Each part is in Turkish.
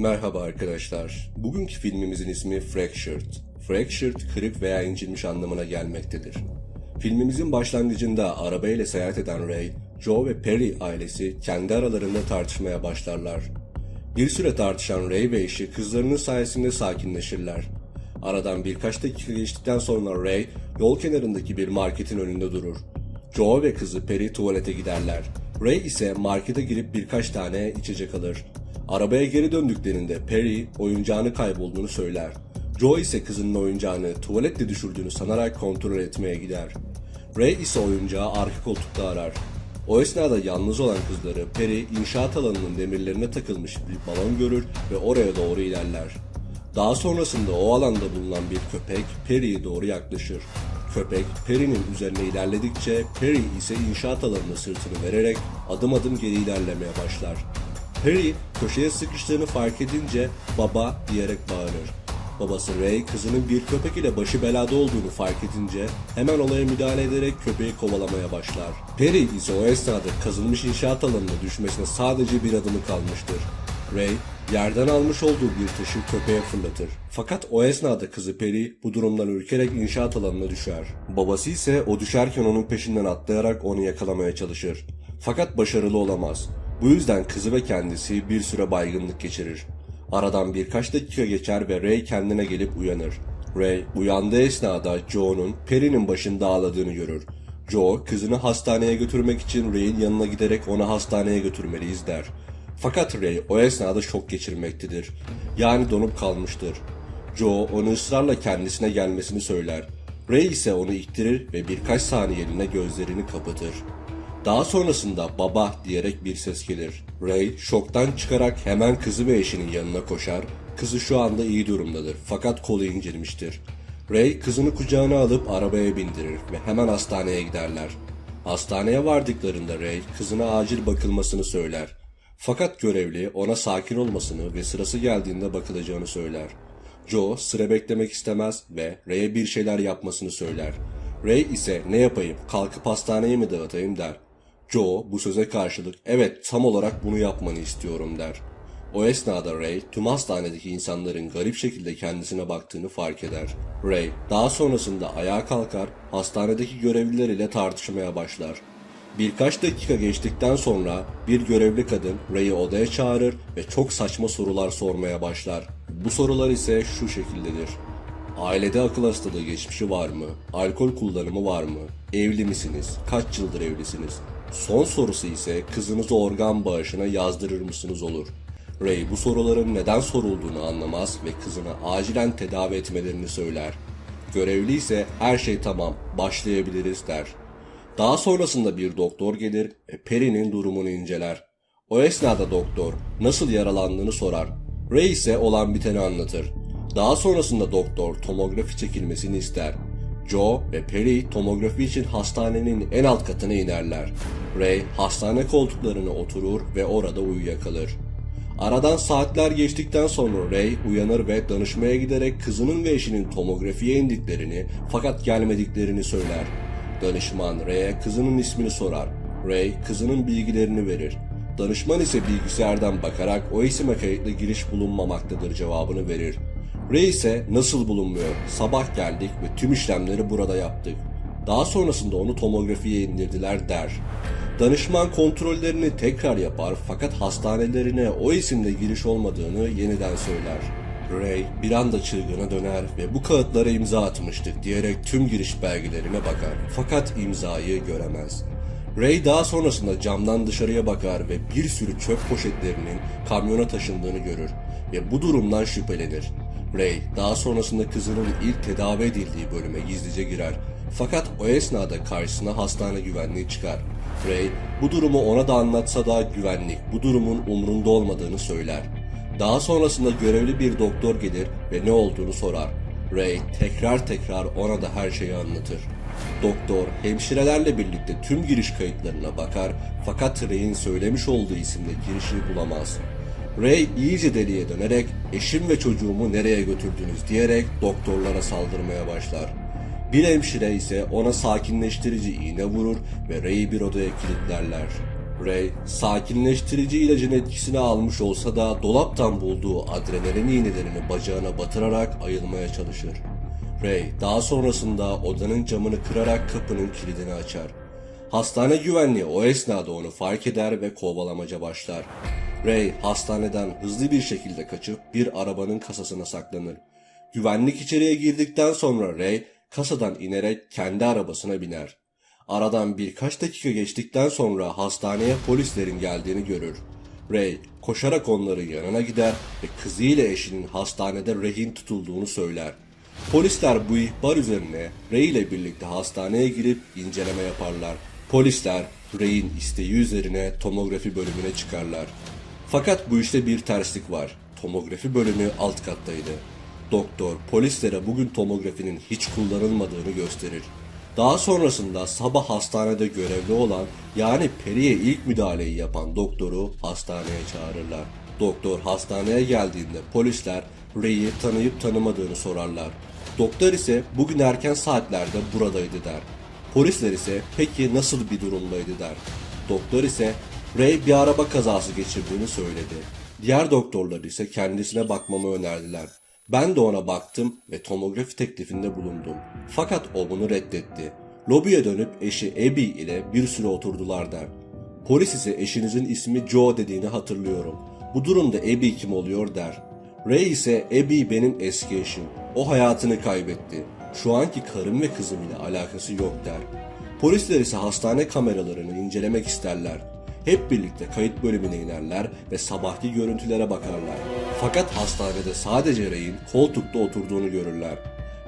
Merhaba arkadaşlar. Bugünkü filmimizin ismi Fractured. Fractured, kırık veya incinmiş anlamına gelmektedir. Filmimizin başlangıcında arabayla seyahat eden Ray, Joe ve Perry ailesi kendi aralarında tartışmaya başlarlar. Bir süre tartışan Ray ve eşi kızlarının sayesinde sakinleşirler. Aradan birkaç dakika geçtikten sonra Ray, yol kenarındaki bir marketin önünde durur. Joe ve kızı Perry tuvalete giderler. Ray ise markete girip birkaç tane içecek alır. Arabaya geri döndüklerinde Perry oyuncağını kaybolduğunu söyler. Joe ise kızının oyuncağını tuvalette düşürdüğünü sanarak kontrol etmeye gider. Ray ise oyuncağı arka koltukta arar. O esnada yalnız olan kızları Perry inşaat alanının demirlerine takılmış bir balon görür ve oraya doğru ilerler. Daha sonrasında o alanda bulunan bir köpek Perry'ye doğru yaklaşır. Köpek Perry'nin üzerine ilerledikçe Perry ise inşaat alanına sırtını vererek adım adım geri ilerlemeye başlar. Perry köşeye sıkıştığını fark edince "baba" diyerek bağırır. Babası Ray kızının bir köpek ile başı belada olduğunu fark edince hemen olaya müdahale ederek köpeği kovalamaya başlar. Perry ise o esnada kazılmış inşaat alanına düşmesine sadece bir adımı kalmıştır. Ray yerden almış olduğu bir taşı köpeğe fırlatır. Fakat o esnada kızı Perry bu durumdan ürkerek inşaat alanına düşer. Babası ise o düşerken onun peşinden atlayarak onu yakalamaya çalışır. Fakat başarılı olamaz. Bu yüzden kızı ve kendisi bir süre baygınlık geçirir. Aradan birkaç dakika geçer ve Ray kendine gelip uyanır. Ray uyandığı esnada Joe'nun Perry'nin başında ağladığını görür. Joe kızını hastaneye götürmek için Ray'in yanına giderek onu hastaneye götürmeliyiz der. Fakat Ray o esnada şok geçirmektedir. Yani donup kalmıştır. Joe onu ısrarla kendisine gelmesini söyler. Ray ise onu ittirir ve birkaç saniyeliğine gözlerini kapatır. Daha sonrasında "baba" diyerek bir ses gelir. Ray şoktan çıkarak hemen kızı ve eşinin yanına koşar. Kızı şu anda iyi durumdadır fakat kolu incinmiştir. Ray kızını kucağına alıp arabaya bindirir ve hemen hastaneye giderler. Hastaneye vardıklarında Ray kızına acil bakılmasını söyler. Fakat görevli ona sakin olmasını ve sırası geldiğinde bakılacağını söyler. Joe sıra beklemek istemez ve Ray'e bir şeyler yapmasını söyler. Ray ise "ne yapayım, kalkıp hastaneyi mi dağıtayım" der. Joe bu söze karşılık "evet, tam olarak bunu yapmanı istiyorum" der. O esnada Ray tüm hastanedeki insanların garip şekilde kendisine baktığını fark eder. Ray daha sonrasında ayağa kalkar, hastanedeki görevliler ile tartışmaya başlar. Birkaç dakika geçtikten sonra bir görevli kadın Ray'i odaya çağırır ve çok saçma sorular sormaya başlar. Bu sorular ise şu şekildedir: ailede akıl hastalığı geçmişi var mı? Alkol kullanımı var mı? Evli misiniz? Kaç yıldır evlisiniz? Son sorusu ise kızınızı organ bağışına yazdırır mısınız olur. Ray bu soruların neden sorulduğunu anlamaz ve kızına acilen tedavi etmelerini söyler. Görevli ise "her şey tamam, başlayabiliriz" der. Daha sonrasında bir doktor gelir ve Perry'nin durumunu inceler. O esnada doktor nasıl yaralandığını sorar. Ray ise olan biteni anlatır. Daha sonrasında doktor tomografi çekilmesini ister. Joe ve Perry tomografi için hastanenin en alt katına inerler. Ray hastane koltuklarına oturur ve orada uyuyakalır. Aradan saatler geçtikten sonra Ray uyanır ve danışmaya giderek kızının ve eşinin tomografiye indiklerini fakat gelmediklerini söyler. Danışman Ray'e kızının ismini sorar. Ray kızının bilgilerini verir. Danışman ise bilgisayardan bakarak o isime kayıtlı giriş bulunmamaktadır cevabını verir. Ray ise "nasıl bulunmuyor? Sabah geldik ve tüm işlemleri burada yaptık. Daha sonrasında onu tomografiye indirdiler" der. Danışman kontrollerini tekrar yapar fakat hastanelerine o isimle giriş olmadığını yeniden söyler. Ray bir anda çılgına döner ve "bu kağıtlara imza atmıştık" diyerek tüm giriş belgelerine bakar fakat imzayı göremez. Ray daha sonrasında camdan dışarıya bakar ve bir sürü çöp poşetlerinin kamyona taşındığını görür ve bu durumdan şüphelenir. Ray daha sonrasında kızının ilk tedavi edildiği bölüme gizlice girer fakat o esnada karşısına hastane güvenliği çıkar. Ray bu durumu ona da anlatsa da güvenlik bu durumun umrunda olmadığını söyler. Daha sonrasında görevli bir doktor gelir ve ne olduğunu sorar. Ray tekrar ona da her şeyi anlatır. Doktor hemşirelerle birlikte tüm giriş kayıtlarına bakar fakat Ray'in söylemiş olduğu isimle girişi bulamaz. Ray iyice deliye dönerek "eşim ve çocuğumu nereye götürdünüz" diyerek doktorlara saldırmaya başlar. Bir hemşire ise ona sakinleştirici iğne vurur ve Ray'i bir odaya kilitlerler. Ray, sakinleştirici ilacın etkisini almış olsa da dolaptan bulduğu adrenalin iğnelerini bacağına batırarak ayılmaya çalışır. Ray, daha sonrasında odanın camını kırarak kapının kilidini açar. Hastane güvenliği o esnada onu fark eder ve kovalamaca başlar. Ray, hastaneden hızlı bir şekilde kaçıp bir arabanın kasasına saklanır. Güvenlik içeriye girdikten sonra Ray, kasadan inerek kendi arabasına biner. Aradan birkaç dakika geçtikten sonra hastaneye polislerin geldiğini görür. Ray koşarak onların yanına gider ve kızıyla eşinin hastanede rehin tutulduğunu söyler. Polisler bu ihbar üzerine Ray ile birlikte hastaneye girip inceleme yaparlar. Polisler Ray'in isteği üzerine tomografi bölümüne çıkarlar. Fakat bu işte bir terslik var. Tomografi bölümü alt kattaydı. Doktor polislere bugün tomografinin hiç kullanılmadığını gösterir. Daha sonrasında sabah hastanede görevli olan yani Perry'e ilk müdahaleyi yapan doktoru hastaneye çağırırlar. Doktor hastaneye geldiğinde polisler Ray'i tanıyıp tanımadığını sorarlar. Doktor ise bugün erken saatlerde buradaydı der. Polisler ise peki nasıl bir durumdaydı der. Doktor ise Ray bir araba kazası geçirdiğini söyledi. Diğer doktorlar ise kendisine bakmamı önerdiler. Ben de ona baktım ve tomografi teklifinde bulundum. Fakat o bunu reddetti. Lobiye dönüp eşi Abby ile bir süre oturdular der. Polis ise eşinizin ismi Joe dediğini hatırlıyorum. Bu durumda Abby kim oluyor der. Ray ise Abby benim eski eşim. O hayatını kaybetti. Şu anki karım ve kızım ile alakası yok der. Polisler ise hastane kameralarını incelemek isterler. Hep birlikte kayıt bölümüne inerler ve sabahki görüntülere bakarlar. Fakat hastanede sadece Ray'in koltukta oturduğunu görürler.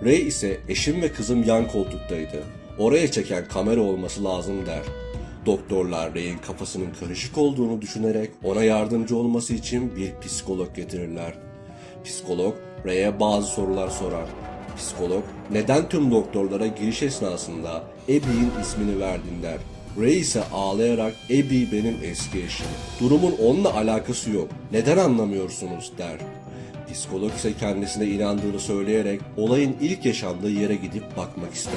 Ray ise eşim ve kızım yan koltuktaydı. Oraya çeken kamera olması lazım der. Doktorlar Ray'in kafasının karışık olduğunu düşünerek ona yardımcı olması için bir psikolog getirirler. Psikolog Ray'e bazı sorular sorar. Psikolog neden tüm doktorlara giriş esnasında Abby'in ismini verdin der. Ray ise ağlayarak Abby benim eski eşim. Durumun onunla alakası yok. Neden anlamıyorsunuz der. Psikolog ise kendisine inandığını söyleyerek olayın ilk yaşandığı yere gidip bakmak ister.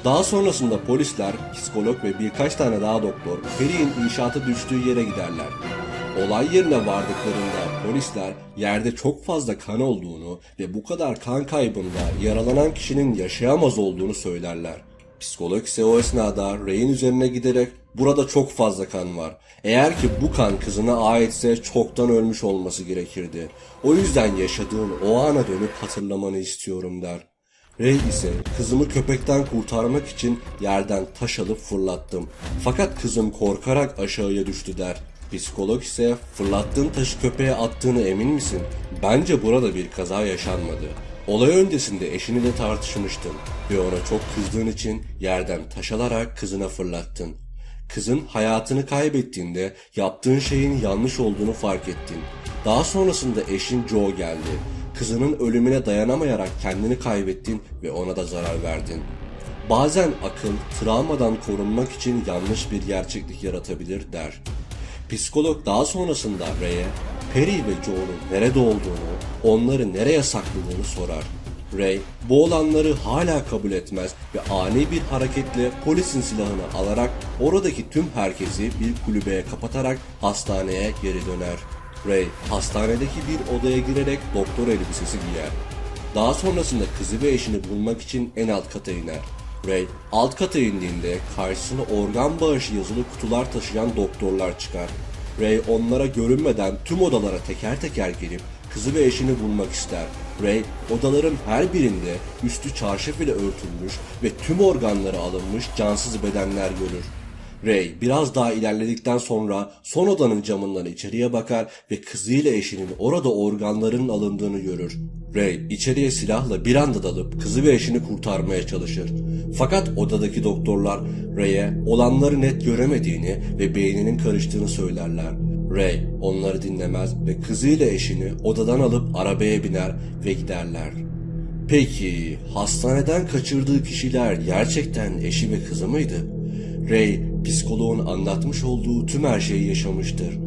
Daha sonrasında polisler, psikolog ve birkaç tane daha doktor Perry'in inşaata düştüğü yere giderler. Olay yerine vardıklarında polisler yerde çok fazla kan olduğunu ve bu kadar kan kaybında yaralanan kişinin yaşayamaz olduğunu söylerler. Psikolog ise o esnada Ray'in üzerine giderek burada çok fazla kan var. Eğer ki bu kan kızına aitse çoktan ölmüş olması gerekirdi. O yüzden yaşadığın o ana dönüp hatırlamanı istiyorum der. Ray ise kızımı köpekten kurtarmak için yerden taş alıp fırlattım. Fakat kızım korkarak aşağıya düştü der. Psikolog ise fırlattığın taşı köpeğe attığını emin misin? Bence burada bir kaza yaşanmadı. Olay öncesinde eşinle tartışmıştın ve ona çok kızdığın için yerden taş alarak kızına fırlattın. Kızın hayatını kaybettiğinde yaptığın şeyin yanlış olduğunu fark ettin. Daha sonrasında eşin Joe geldi. Kızının ölümüne dayanamayarak kendini kaybettin ve ona da zarar verdin. Bazen akıl travmadan korunmak için yanlış bir gerçeklik yaratabilir der. Psikolog daha sonrasında Ray'e Perry ve Joe'nun nerede olduğunu, onları nereye sakladığını sorar. Ray bu olanları hala kabul etmez ve ani bir hareketle polisin silahını alarak oradaki tüm herkesi bir kulübeye kapatarak hastaneye geri döner. Ray hastanedeki bir odaya girerek doktor elbisesi giyer. Daha sonrasında kızı ve eşini bulmak için en alt kata iner. Ray alt kata indiğinde karşısına organ bağışı yazılı kutular taşıyan doktorlar çıkar. Ray onlara görünmeden tüm odalara teker teker girip kızı ve eşini bulmak ister. Ray odaların her birinde üstü çarşaf ile örtülmüş ve tüm organları alınmış cansız bedenler görür. Ray biraz daha ilerledikten sonra son odanın camından içeriye bakar ve kızıyla eşinin orada organlarının alındığını görür. Ray içeriye silahla bir anda dalıp kızı ve eşini kurtarmaya çalışır. Fakat odadaki doktorlar Ray'e olanları net göremediğini ve beyninin karıştığını söylerler. Ray onları dinlemez ve kızıyla eşini odadan alıp arabaya biner ve giderler. Peki hastaneden kaçırdığı kişiler gerçekten eşi ve kızı mıydı? Ray, psikoloğun anlatmış olduğu tüm her şeyi yaşamıştır.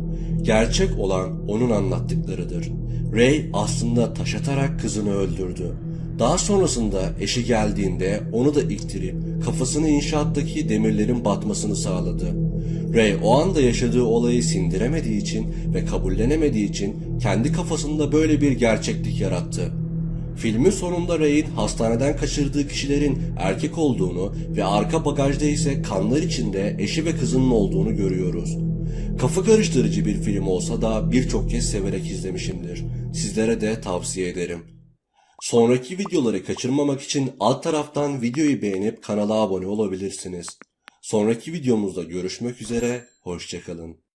Gerçek olan onun anlattıklarıdır. Ray aslında taş atarak kızını öldürdü. Daha sonrasında eşi geldiğinde onu da iktirip kafasını inşaattaki demirlerin batmasını sağladı. Ray o anda yaşadığı olayı sindiremediği için ve kabullenemediği için kendi kafasında böyle bir gerçeklik yarattı. Filmin sonunda Ray'in hastaneden kaçırdığı kişilerin erkek olduğunu ve arka bagajda ise kanlar içinde eşi ve kızının olduğunu görüyoruz. Kafa karıştırıcı bir film olsa da birçok kez severek izlemişimdir. Sizlere de tavsiye ederim. Sonraki videoları kaçırmamak için alt taraftan videoyu beğenip kanala abone olabilirsiniz. Sonraki videomuzda görüşmek üzere, hoşça kalın.